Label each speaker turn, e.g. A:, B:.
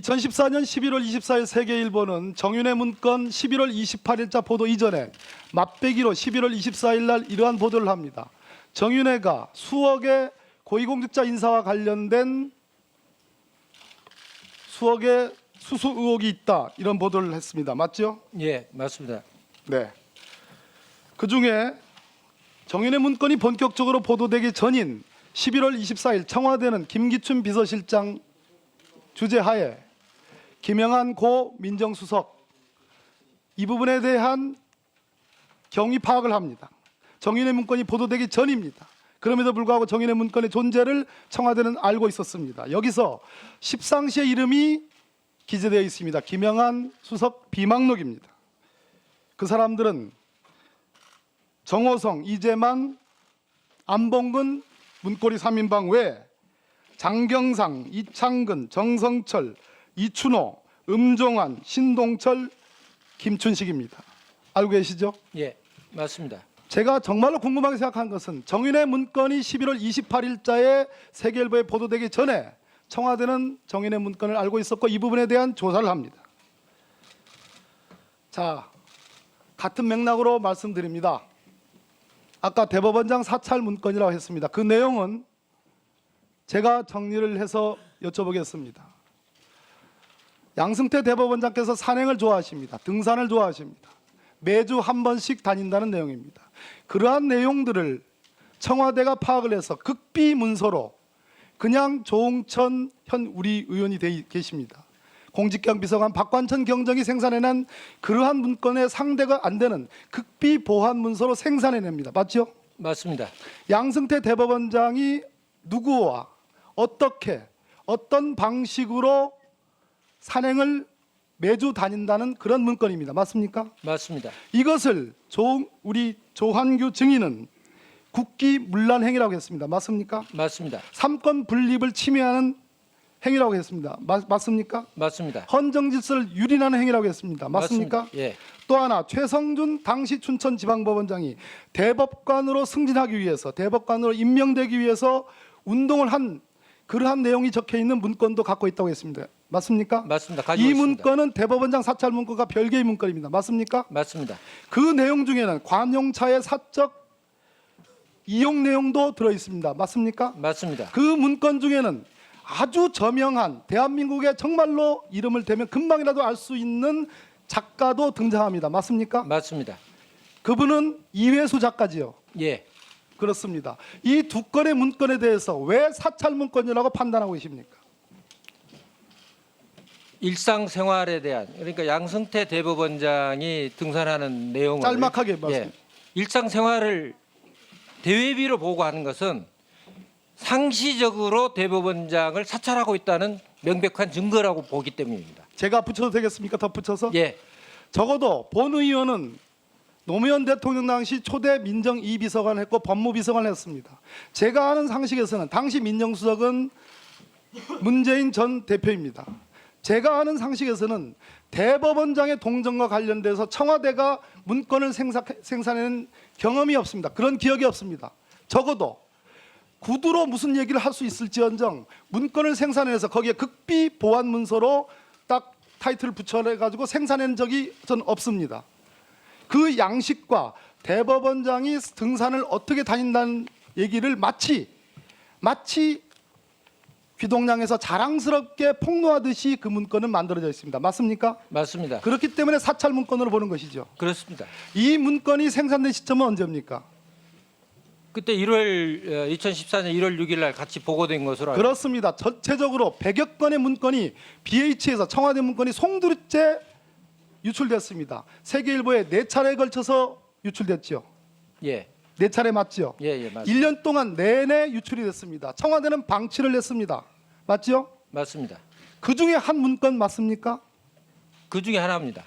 A: 2014년 11월 24일 세계일보는 정윤회 문건 11월 28일자 보도 이전에 맛배기로 11월 24일 날 이러한 보도를 합니다. 정윤회가 수억의 고위공직자 인사와 관련된 수억의 수수 의혹이 있다, 이런 보도를 했습니다. 맞죠?
B: 예, 맞습니다.
A: 네. 그중에 정윤회 문건이 본격적으로 보도되기 전인 11월 24일 청와대는 김기춘 비서실장 주재하에 김영한 고 민정수석 이 부분에 대한 경위 파악을 합니다. 정윤회 문건이 보도되기 전입니다. 그럼에도 불구하고 정윤회 문건의 존재를 청와대는 알고 있었습니다. 여기서 십상시의 이름이 기재되어 있습니다. 김영한 수석 비망록입니다. 그 사람들은 정호성, 이재만, 안봉근 문고리 3인방 외에 장경상, 이창근, 정성철, 이춘호, 음종환, 신동철, 김춘식입니다. 알고 계시죠?
B: 예, 맞습니다.
A: 제가 정말로 궁금하게 생각한 것은 정윤회 문건이 11월 28일자에 세계일보에 보도되기 전에 청와대는 정윤회 문건을 알고 있었고 이 부분에 대한 조사를 합니다. 자, 같은 맥락으로 말씀드립니다. 아까 대법원장 사찰 문건이라고 했습니다. 그 내용은 제가 정리를 해서 여쭤보겠습니다. 양승태 대법원장께서 산행을 좋아하십니다. 등산을 좋아하십니다. 매주 한 번씩 다닌다는 내용입니다. 그러한 내용들을 청와대가 파악을 해서 극비 문서로 그냥 조응천 현 우리 의원이 계십니다. 공직경 비서관 박관천 경정이 생산해낸 그러한 문건의 상대가 안 되는 극비 보안 문서로 생산해냅니다. 맞죠?
B: 맞습니다.
A: 양승태 대법원장이 누구와 어떻게 어떤 방식으로 산행을 매주 다닌다는 그런 문건입니다. 맞습니까?
B: 맞습니다.
A: 이것을 우리 조한규 증인은 국기문란 행위라고 했습니다. 맞습니까?
B: 맞습니다.
A: 삼권 분립을 침해하는 행위라고 했습니다. 맞습니까?
B: 맞습니다.
A: 헌정 질서를 유린하는 행위라고 했습니다. 맞습니까?
B: 예,
A: 또 하나 최성준 당시 춘천지방법원장이 대법관으로 승진하기 위해서 대법관으로 임명되기 위해서 운동을 한 그러한 내용이 적혀 있는 문건도 갖고 있다고 했습니다. 맞습니까?
B: 맞습니다. 가지고
A: 이
B: 있습니다.
A: 문건은 대법원장 사찰 문건과 별개의 문건입니다. 맞습니까?
B: 맞습니다.
A: 그 내용 중에는 관용차의 사적 이용 내용도 들어 있습니다. 맞습니까?
B: 맞습니다.
A: 그 문건 중에는 아주 저명한 대한민국의 정말로 이름을 대면 금방이라도 알 수 있는 작가도 등장합니다. 맞습니까?
B: 맞습니다.
A: 그분은 이회수 작가지요.
B: 예,
A: 그렇습니다. 이 두 건의 문건에 대해서 왜 사찰 문건이라고 판단하고 계십니까?
B: 일상생활에 대한, 그러니까 양승태 대법원장이 등산하는 내용을
A: 짤막하게 말씀.
B: 예, 일상생활을 대외비로 보고하는 것은 상시적으로 대법원장을 사찰하고 있다는 명백한 증거라고 보기 때문입니다.
A: 제가 붙여도 되겠습니까? 덧붙여서?
B: 예,
A: 적어도 본 의원은 노무현 대통령 당시 초대 민정 2비서관을 했고 법무비서관을 했습니다. 제가 아는 상식에서는 당시 민정수석은 문재인 전 대표입니다. 제가 아는 상식에서는 대법원장의 동정과 관련돼서 청와대가 문건을 생산해낸 경험이 없습니다. 그런 기억이 없습니다. 적어도 구두로 무슨 얘기를 할 수 있을지언정 문건을 생산해서 거기에 극비 보안 문서로 딱 타이틀을 붙여가지고 생산한 적이 전 없습니다. 그 양식과 대법원장이 등산을 어떻게 다닌다는 얘기를 마치 귀동량에서 자랑스럽게 폭로하듯이 그 문건은 만들어져 있습니다. 맞습니까?
B: 맞습니다.
A: 그렇기 때문에 사찰 문건으로 보는 것이죠.
B: 그렇습니다.
A: 이 문건이 생산된 시점은 언제입니까?
B: 그때 2014년 1월 6일 날 같이 보고된 것으로 알고
A: 그렇습니다. 전체적으로 100여 건의 문건이 BH에서 청와대 문건이 송두리째 유출됐습니다. 세계일보에 4차례에 걸쳐서 유출됐죠.
B: 예,
A: 4차례 맞죠?
B: 예, 맞습니다.
A: 1년 동안 내내 유출이 됐습니다. 청와대는 방치를 했습니다. 맞죠?
B: 맞습니다.
A: 그 중에 한 문건 맞습니까?
B: 그 중에 하나입니다.